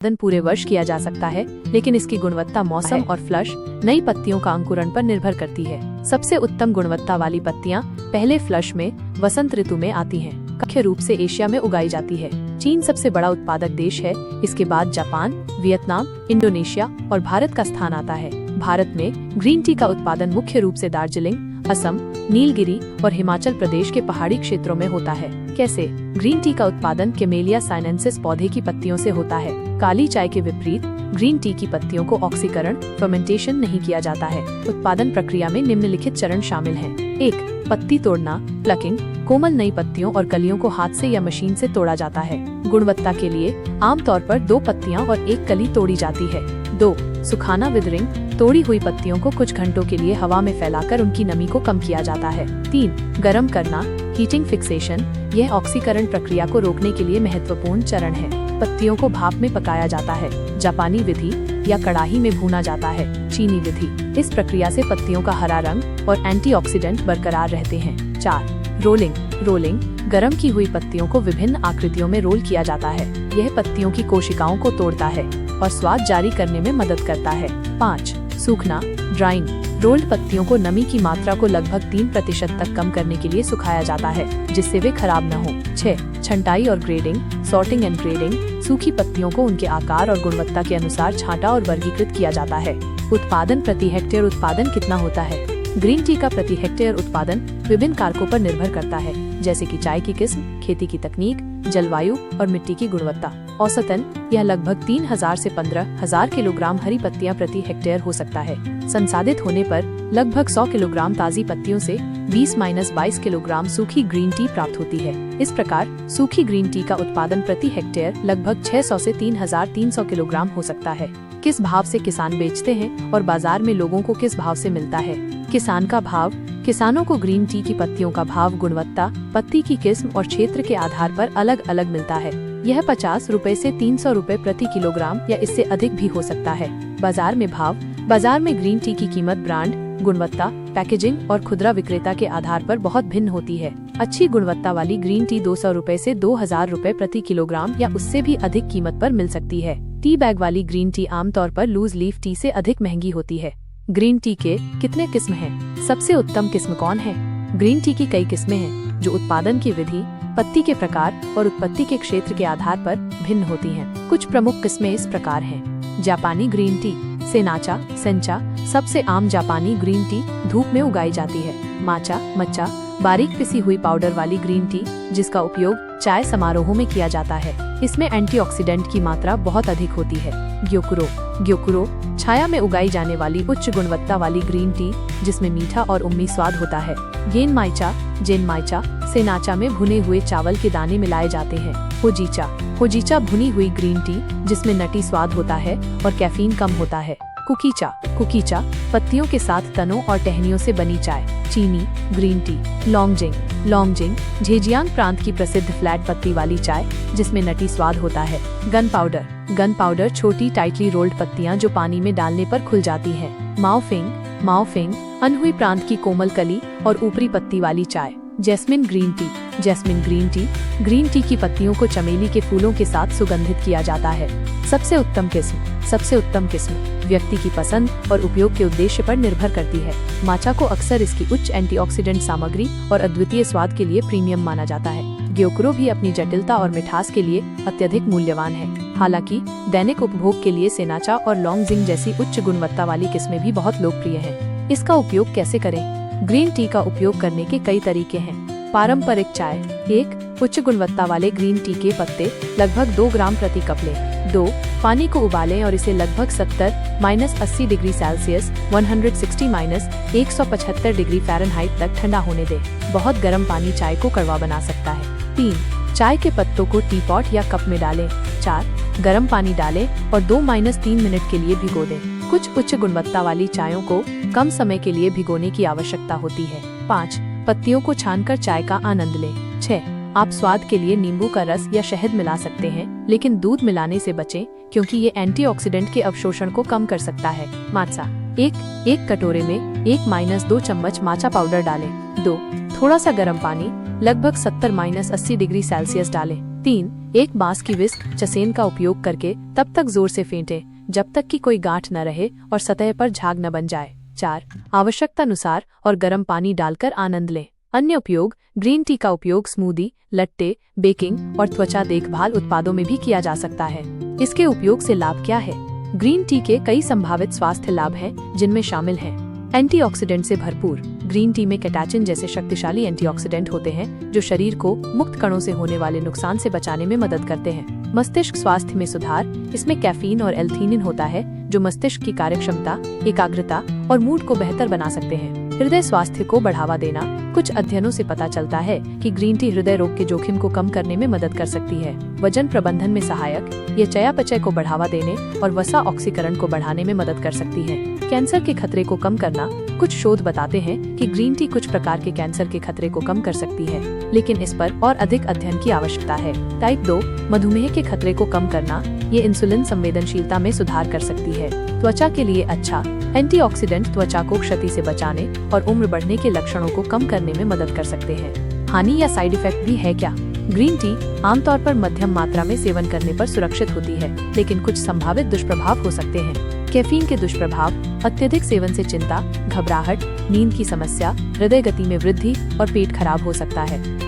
उत्पादन पूरे वर्ष किया जा सकता है, लेकिन इसकी गुणवत्ता मौसम और फ्लश नई पत्तियों का अंकुरण पर निर्भर करती है। सबसे उत्तम गुणवत्ता वाली पत्तियां पहले फ्लश में वसंत ऋतु में आती हैं। मुख्य रूप से एशिया में उगाई जाती है। चीन सबसे बड़ा उत्पादक देश है। इसके बाद जापान, वियतनाम, इंडोनेशिया और भारत का स्थान आता है। भारत में ग्रीन टी का उत्पादन मुख्य रूप से दार्जिलिंग, असम, नीलगिरी और हिमाचल प्रदेश के पहाड़ी क्षेत्रों में होता है। कैसे? ग्रीन टी का उत्पादन कैमेलिया साइनेंसिस पौधे की पत्तियों से होता है। काली चाय के विपरीत ग्रीन टी की पत्तियों को ऑक्सीकरण फर्मेंटेशन नहीं किया जाता है। उत्पादन प्रक्रिया में निम्नलिखित चरण शामिल हैं। 1. पत्ती तोड़ना, प्लकिंग। कोमल नई पत्तियों और कलियों को हाथ से या मशीन से तोड़ा जाता है। गुणवत्ता के लिए आमतौर पर 2 पत्तियां और 1 कली तोड़ी जाती है। 2. सुखाना, विदरिंग। तोड़ी हुई पत्तियों को कुछ घंटों के लिए हवा में फैलाकर उनकी नमी को कम किया जाता है। 3. गर्म करना, हीटिंग फिक्सेशन। यह ऑक्सीकरण प्रक्रिया को रोकने के लिए महत्वपूर्ण चरण है। पत्तियों को भाप में पकाया जाता है। जापानी विधि या कड़ाही में भूना जाता है। चीनी विधि। इस प्रक्रिया से पत्तियों का हरा रंग और एंटीऑक्सीडेंट बरकरार रहते हैं। 4. रोलिंग। रोलिंग गरम की हुई पत्तियों को विभिन्न आकृतियों में रोल किया जाता है। यह पत्तियों की कोशिकाओं को तोड़ता है और स्वाद जारी करने में मदद करता है। 5. सूखना, ड्राइंग। रोल्ड पत्तियों को नमी की मात्रा को लगभग 3% तक कम करने के लिए सुखाया जाता है, जिससे वे खराब न हो। 6. छंटाई और ग्रेडिंग, सॉर्टिंग एंड ग्रेडिंग। सूखी पत्तियों को उनके आकार और गुणवत्ता के अनुसार छांटा और वर्गीकृत किया जाता है। उत्पादन प्रति हेक्टेयर उत्पादन कितना होता है? ग्रीन टी का प्रति हेक्टेयर उत्पादन विभिन्न कारकों पर निर्भर करता है, जैसे कि चाय की किस्म, खेती की तकनीक, जलवायु और मिट्टी की गुणवत्ता। औसतन यह लगभग 3000 से 15000 किलोग्राम हरी पत्तियां प्रति हेक्टेयर हो सकता है। संसाधित होने पर लगभग 100 किलोग्राम ताज़ी पत्तियों से 20-22 किलोग्राम सूखी ग्रीन टी प्राप्त होती है। इस प्रकार सूखी ग्रीन टी का उत्पादन प्रति हेक्टेयर लगभग 600 से 3300 किलोग्राम हो सकता है। किस भाव से किसान बेचते हैं और बाजार में लोगों को किस भाव से मिलता है? किसान का भाव। किसानों को ग्रीन टी की पत्तियों का भाव गुणवत्ता, पत्ती की किस्म और क्षेत्र के आधार पर अलग अलग मिलता है। यह 50 रुपए से 300 रुपए प्रति किलोग्राम या इससे अधिक भी हो सकता है। बाजार में भाव। बाजार में ग्रीन टी की कीमत ब्रांड, गुणवत्ता, पैकेजिंग और खुदरा विक्रेता के आधार पर बहुत भिन्न होती है। अच्छी गुणवत्ता वाली ग्रीन टी 200 रुपए से 2000 रुपए प्रति किलोग्राम या उससे भी अधिक कीमत पर मिल सकती है। टी बैग वाली ग्रीन टी आमतौर पर लूज लीफ टी से अधिक महंगी होती है। ग्रीन टी के कितने किस्म हैं? सबसे उत्तम किस्म कौन है? ग्रीन टी की कई किस्में हैं, जो उत्पादन की विधि, पत्ती के प्रकार और उत्पत्ति के क्षेत्र के आधार पर भिन्न होती हैं। कुछ प्रमुख किस्में इस प्रकार हैं। जापानी ग्रीन टी, सेनाचा, सेंचा। सबसे आम जापानी ग्रीन टी धूप में उगाई जाती है। माचा, मच्चा, बारीक पिसी हुई पाउडर वाली ग्रीन टी, जिसका उपयोग चाय समारोहों में किया जाता है। इसमें एंटीऑक्सीडेंट की मात्रा बहुत अधिक होती है। ग्योकुरो। ग्योकुरो छाया में उगाई जाने वाली उच्च गुणवत्ता वाली ग्रीन टी, जिसमें मीठा और उम्मी स्वाद होता है। गेनमाइचा, जेनमाइचा। सेनाचा में भुने हुए चावल के दाने मिलाए जाते हैं। होजीचा। होजीचा भुनी हुई ग्रीन टी, जिसमें नटी स्वाद होता है और कैफीन कम होता है। कुकीचा। कुकीचा पत्तियों के साथ तनों और टहनियों से बनी चाय। चीनी ग्रीन टी। लॉन्गजिंग। लॉन्गजिंग झेजियांग प्रांत की प्रसिद्ध फ्लैट पत्ती वाली चाय, जिसमें नटी स्वाद होता है। Gun powder. गन पाउडर छोटी टाइटली रोल्ड पत्तियां जो पानी में डालने पर खुल जाती हैं। माओफिंग। माओफिंग अनहुई प्रांत की कोमल कली और ऊपरी पत्ती वाली चाय। Jasmine green tea. Jasmine green tea green tea की पत्तियों को चमेली के फूलों के साथ सुगंधित किया जाता है। सबसे उत्तम किस्म। सबसे उत्तम किस्म व्यक्ति की पसंद और उपयोग के उद्देश्य पर निर्भर करती है। माचा को अक्सर इसकी उच्च एंटीऑक्सीडेंट सामग्री और अद्वितीय स्वाद के लिए प्रीमियम माना जाता है। ग्योकुरो भी अपनी जटिलता और मिठास के लिए अत्यधिक मूल्यवान है। हालांकि दैनिक उपभोग के लिए सेनाचा और लॉन्गजिंग जैसी उच्च गुणवत्ता वाली किस्में भी बहुत लोकप्रिय हैं। इसका उपयोग कैसे करें? ग्रीन टी का उपयोग करने के कई तरीके हैं। पारंपरिक चाय। 1. उच्च गुणवत्ता वाले ग्रीन टी के पत्ते लगभग 2 ग्राम प्रति कप लें। 2. पानी को उबालें और इसे लगभग 70-80 डिग्री सेल्सियस 160-175 डिग्री फ़ारेनहाइट तक ठंडा होने दें। बहुत गर्म पानी चाय को कड़वा बना सकता है। 3. चाय के पत्तों को टी पॉट या कप में डालें। 4. गर्म पानी डालें और 2-3 मिनट के लिए भिगो दें। कुछ उच्च गुणवत्ता वाली चायों को कम समय के लिए भिगोने की आवश्यकता होती है। 5. पत्तियों को छानकर चाय का आनंद लें। 6. आप स्वाद के लिए नींबू का रस या शहद मिला सकते हैं, लेकिन दूध मिलाने से बचें, क्योंकि ये एंटीऑक्सीडेंट के अवशोषण को कम कर सकता है। माचा। 1 कटोरे में 1-2 चम्मच माचा पाउडर डालें। 2. थोड़ा सा गर्म पानी लगभग 70-80 डिग्री सेल्सियस डालें। 3. एक बांस की विस्क चसेन का उपयोग करके तब तक जोर से फेंटें जब तक कि कोई गांठ न रहे और सतह पर झाग न बन जाए। 4. आवश्यकता अनुसार और गर्म पानी डालकर आनंद लें। अन्य उपयोग: ग्रीन टी का उपयोग स्मूदी, लट्टे, बेकिंग और त्वचा देखभाल उत्पादों में भी किया जा सकता है। इसके उपयोग से लाभ क्या है? ग्रीन टी के कई संभावित स्वास्थ्य लाभ हैं, जिनमें शामिल हैं एंटीऑक्सीडेंट से भरपूर। ग्रीन टी में कैटाचिन जैसे शक्तिशाली एंटीऑक्सीडेंट होते हैं जो शरीर को मुक्त कणों से होने वाले नुकसान से बचाने में मदद करते हैं। मस्तिष्क स्वास्थ्य में सुधार: इसमें कैफीन और एल्थीनिन होता है जो मस्तिष्क की कार्यक्षमता, एकाग्रता और मूड को बेहतर बना सकते हैं। हृदय स्वास्थ्य को बढ़ावा देना: कुछ अध्ययनों से पता चलता है कि ग्रीन टी हृदय रोग के जोखिम को कम करने में मदद कर सकती है। वजन प्रबंधन में सहायक: यह चयापचय को बढ़ावा देने और वसा ऑक्सीकरण को बढ़ाने में मदद कर सकती है। कैंसर के खतरे को कम करना: कुछ शोध बताते हैं कि ग्रीन टी कुछ प्रकार के कैंसर के खतरे को कम कर सकती है, लेकिन इस पर और अधिक अध्ययन की आवश्यकता है। टाइप 2 मधुमेह के खतरे को कम करना: ये इंसुलिन संवेदनशीलता में सुधार कर सकती है। त्वचा के लिए अच्छा: एंटीऑक्सीडेंट त्वचा को क्षति से बचाने और उम्र बढ़ने के लक्षणों को कम करने में मदद कर सकते हैं। हानि या साइड इफेक्ट भी है क्या? ग्रीन टी आमतौर पर मध्यम मात्रा में सेवन करने पर सुरक्षित होती है, लेकिन कुछ संभावित दुष्प्रभाव हो सकते हैं। कैफीन के दुष्प्रभाव: अत्यधिक सेवन से चिंता, घबराहट, नींद की समस्या, हृदय गति में वृद्धि और पेट खराब हो सकता है।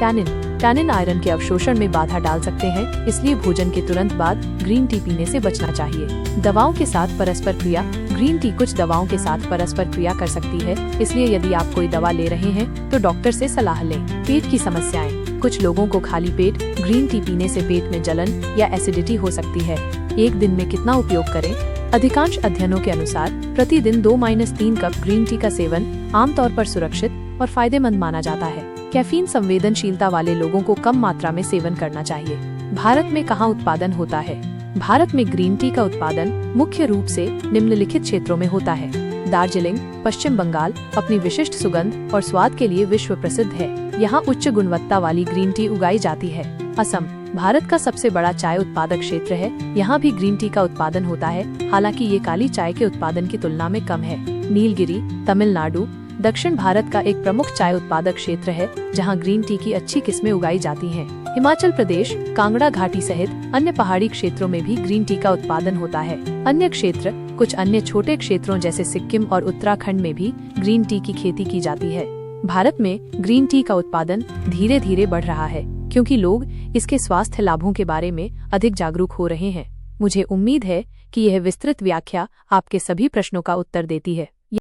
टैनिन आयरन के अवशोषण में बाधा डाल सकते हैं, इसलिए भोजन के तुरंत बाद ग्रीन टी पीने से बचना चाहिए। दवाओं के साथ परस्पर क्रिया: ग्रीन टी कुछ दवाओं के साथ परस्पर क्रिया कर सकती है, इसलिए यदि आप कोई दवा ले रहे हैं तो डॉक्टर से सलाह लें। पेट की समस्याएं: कुछ लोगों को खाली पेट ग्रीन टी पीने से पेट में जलन या एसिडिटी हो सकती है। एक दिन में कितना उपयोग करें? अधिकांश अध्ययनों के अनुसार प्रतिदिन 2-3 कप ग्रीन टी का सेवन आमतौर पर सुरक्षित और फायदेमंद माना जाता है। कैफीन संवेदनशीलता वाले लोगों को कम मात्रा में सेवन करना चाहिए। भारत में कहाँ उत्पादन होता है? भारत में ग्रीन टी का उत्पादन मुख्य रूप से निम्नलिखित क्षेत्रों में होता है। दार्जिलिंग, पश्चिम बंगाल अपनी विशिष्ट सुगंध और स्वाद के लिए विश्व प्रसिद्ध है। यहाँ उच्च गुणवत्ता वाली ग्रीन टी उगाई जाती है। असम भारत का सबसे बड़ा चाय उत्पादक क्षेत्र है। यहाँ भी ग्रीन टी का उत्पादन होता है, हालांकि ये काली चाय के उत्पादन की तुलना में कम है। नीलगिरी, तमिलनाडु दक्षिण भारत का एक प्रमुख चाय उत्पादक क्षेत्र है, जहाँ ग्रीन टी की अच्छी किस्में उगाई जाती हैं। हिमाचल प्रदेश, कांगड़ा घाटी सहित अन्य पहाड़ी क्षेत्रों में भी ग्रीन टी का उत्पादन होता है। अन्य क्षेत्र: कुछ अन्य छोटे क्षेत्रों जैसे सिक्किम और उत्तराखंड में भी ग्रीन टी की खेती की जाती है। भारत में ग्रीन टी का उत्पादन धीरे धीरे बढ़ रहा है, क्योंकि लोग इसके स्वास्थ्य लाभों के बारे में अधिक जागरूक हो रहे हैं। मुझे उम्मीद है कि यह विस्तृत व्याख्या आपके सभी प्रश्नों का उत्तर देती है।